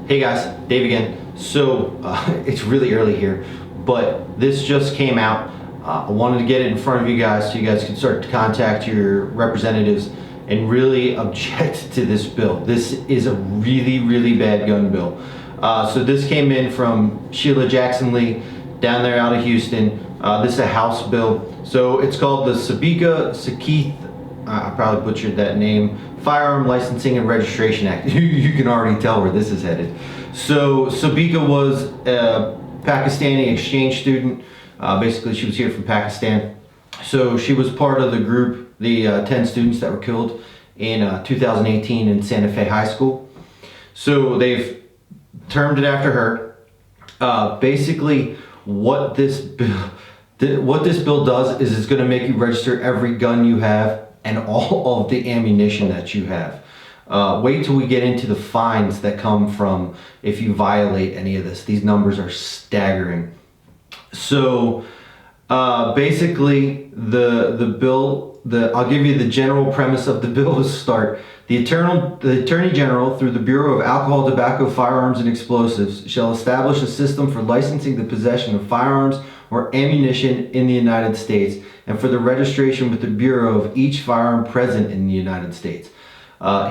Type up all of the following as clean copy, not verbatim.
Hey guys, Dave again. So it's really early here, but this just came out. I wanted to get it in front of you guys so you guys can start to contact your representatives and really object to this bill. This is a really, really bad gun bill. So this came in from Sheila Jackson Lee down there out of Houston. This is a House bill. So it's called the Sakeeth, I probably butchered that name, Firearm Licensing and Registration Act. You can already tell where this is headed. So Sabika was a Pakistani exchange student. Basically, she was here from Pakistan. So she was part of the group, the 10 students that were killed in 2018 in Santa Fe High School. So they've termed it after her. Basically, what this bill does is it's going to make you register every gun you have and all of the ammunition that you have. Wait till we get into the fines that come from if you violate any of this. These numbers are staggering. So basically the bill, I'll give you the general premise of the bill to start. The Attorney General, through the Bureau of Alcohol, Tobacco, Firearms, and Explosives, shall establish a system for licensing the possession of firearms or ammunition in the United States and for the registration with the Bureau of each firearm present in the United States.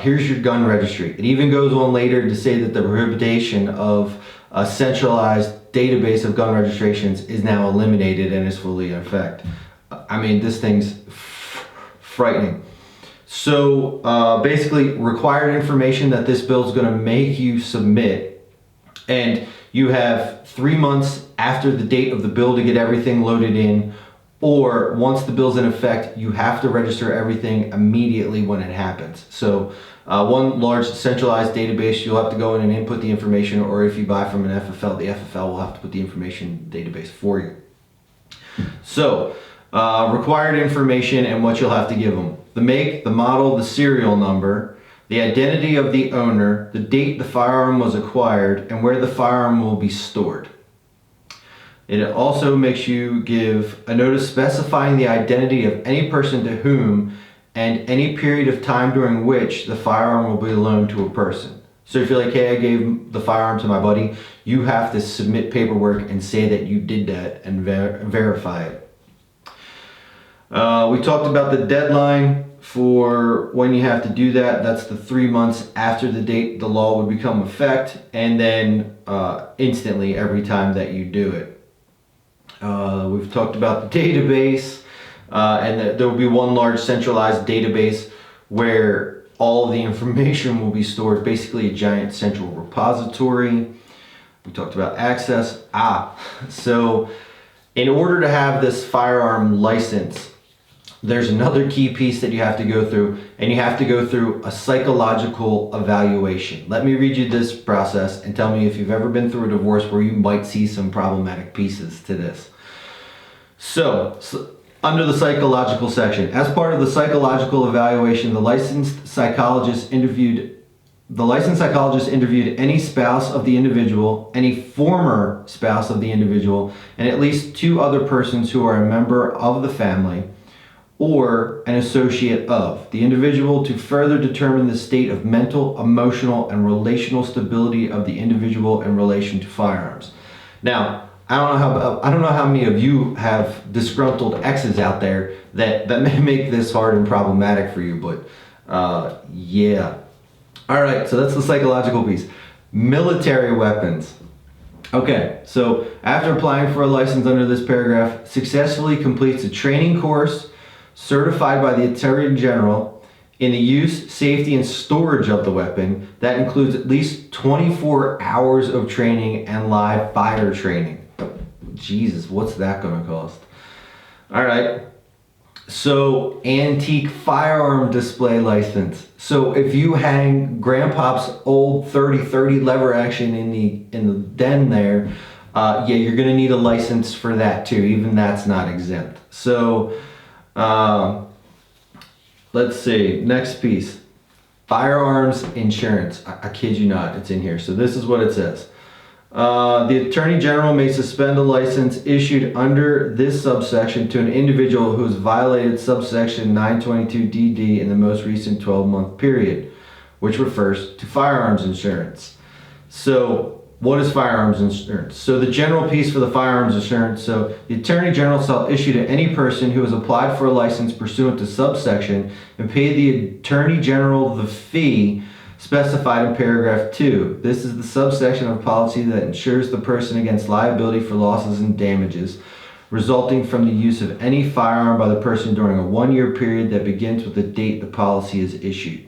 Here's your gun registry. It even goes on later to say that the prohibition of a centralized database of gun registrations is now eliminated and is fully in effect. I mean, this thing's frightening. So basically, required information that this bill is going to make you submit, and you have 3 months after the date of the bill to get everything loaded in, or once the bill's in effect, you have to register everything immediately when it happens. So one large centralized database, you'll have to go in and input the information, or if you buy from an FFL, the FFL will have to put the information database for you. So required information and what you'll have to give them: the make, the model, the serial number, the identity of the owner, the date the firearm was acquired, and where the firearm will be stored. It also makes you give a notice specifying the identity of any person to whom and any period of time during which the firearm will be loaned to a person. So if you're like, hey, I gave the firearm to my buddy, you have to submit paperwork and say that you did that and verify it. We talked about the deadline for when you have to do that. That's the 3 months after the date the law would become effect, and then instantly every time that you do it. We've talked about the database, and there will be one large centralized database where all of the information will be stored, basically a giant central repository. We talked about access. So in order to have this firearm license, there's another key piece that you have to go through, and you have to go through a psychological evaluation. Let me read you this process and tell me if you've ever been through a divorce where you might see some problematic pieces to this. So under the psychological section, as part of the psychological evaluation, the licensed psychologist interviewed any spouse of the individual, any former spouse of the individual, and at least 2 other persons who are a member of the family or an associate of the individual to further determine the state of mental, emotional, and relational stability of the individual in relation to firearms. Now, I don't know how many of you have disgruntled exes out there that may make this hard and problematic for you, but yeah. All right, so that's the psychological piece. Military weapons. Okay, so after applying for a license under this paragraph, successfully completes a training course certified by the Attorney General in the use, safety, and storage of the weapon. That includes at least 24 hours of training and live fire training. Jesus, what's that going to cost? All right. So, antique firearm display license. So if you hang Grandpa's old 30-30 lever action in the den there, yeah, you're going to need a license for that too. Even that's not exempt. So let's see, next piece. Firearms Insurance. I kid you not, it's in here. So this is what it says. The Attorney General may suspend a license issued under this subsection to an individual who has violated subsection 922DD in the most recent 12-month period, which refers to firearms insurance. So what is firearms insurance? So the general piece for the firearms insurance, so the Attorney General shall issue to any person who has applied for a license pursuant to subsection and pay the Attorney General the fee specified in paragraph 2. This is the subsection of policy that insures the person against liability for losses and damages resulting from the use of any firearm by the person during a 1-year period that begins with the date the policy is issued.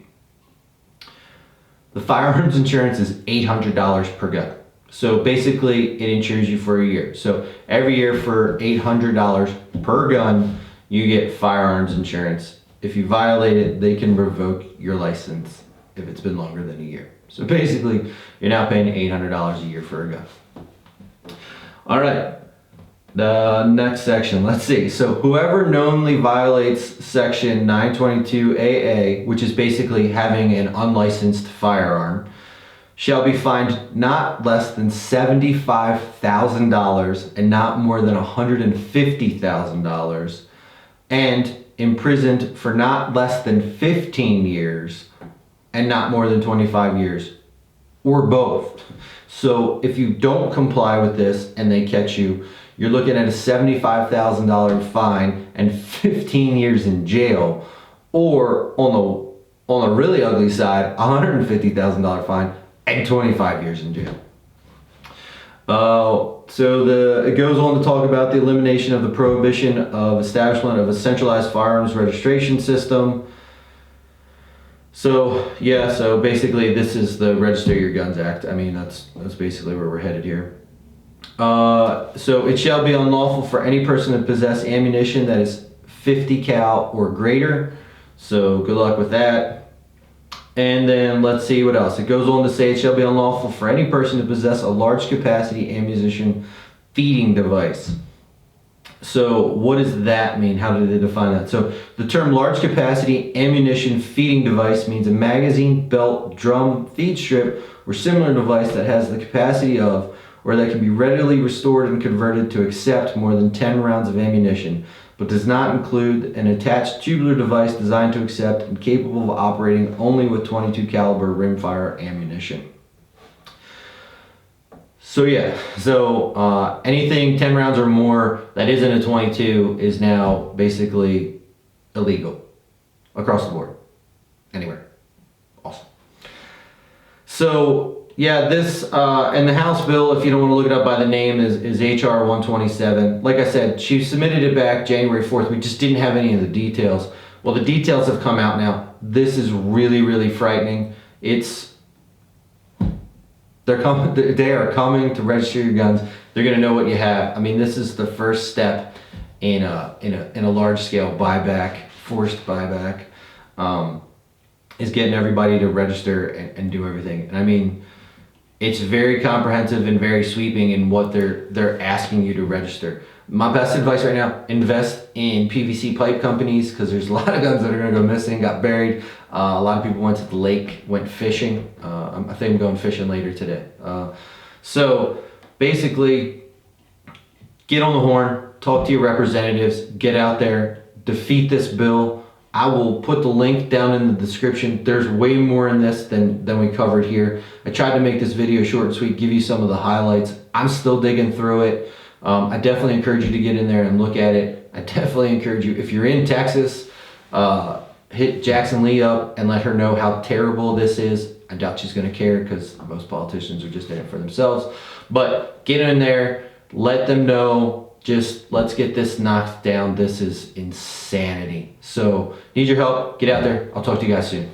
The firearms insurance is $800 per gun. So basically it insures you for a year. So every year for $800 per gun, you get firearms insurance. If you violate it, they can revoke your license if it's been longer than a year. So basically you're now paying $800 a year for a gun. All right, the next section, let's see. So whoever knowingly violates section 922AA, which is basically having an unlicensed firearm, shall be fined not less than $75,000 and not more than $150,000 and imprisoned for not less than 15 years and not more than 25 years, or both. So if you don't comply with this and they catch you, you're looking at a $75,000 fine and 15 years in jail, or on the really ugly side, $150,000 fine and 25 years in jail. It goes on to talk about the elimination of the prohibition of establishment of a centralized firearms registration system. So basically this is the Register Your Guns Act. I mean, that's basically where we're headed here. So it shall be unlawful for any person to possess ammunition that is 50 cal or greater. So good luck with that. And then let's see what else. It goes on to say it shall be unlawful for any person to possess a large capacity ammunition feeding device. So what does that mean? How do they define that? So the term large capacity ammunition feeding device means a magazine, belt, drum, feed strip, or similar device that has the capacity of, or that can be readily restored and converted to accept more than 10 rounds of ammunition, but does not include an attached tubular device designed to accept and capable of operating only with .22 caliber rimfire ammunition. So anything 10 rounds or more that isn't a .22 is now basically illegal across the board, anywhere. Awesome. So this and the House bill, if you don't want to look it up by the name, is HR 127. Like I said, she submitted it back January 4th. We just didn't have any of the details. Well, the details have come out now. This is really, really frightening. They are coming to register your guns. They're going to know what you have. I mean, this is the first step in a large scale buyback, forced buyback, is getting everybody to register and do everything. And I mean, it's very comprehensive and very sweeping in what they're asking you to register. My best advice right now, invest in PVC pipe companies, because there's a lot of guns that are going to go missing, got buried. A lot of people went to the lake, went fishing. I think I'm going fishing later today. So basically, get on the horn, talk to your representatives, get out there, defeat this bill. I will put the link down in the description. There's way more in this than we covered here. I tried to make this video short and sweet, give you some of the highlights. I'm still digging through it. I definitely encourage you to get in there and look at it. I definitely encourage you, if you're in Texas, hit Jackson Lee up and let her know how terrible this is. I doubt she's going to care because most politicians are just in it for themselves. But get in there, let them know. Just let's get this knocked down. This is insanity. So need your help. Get out there. I'll talk to you guys soon.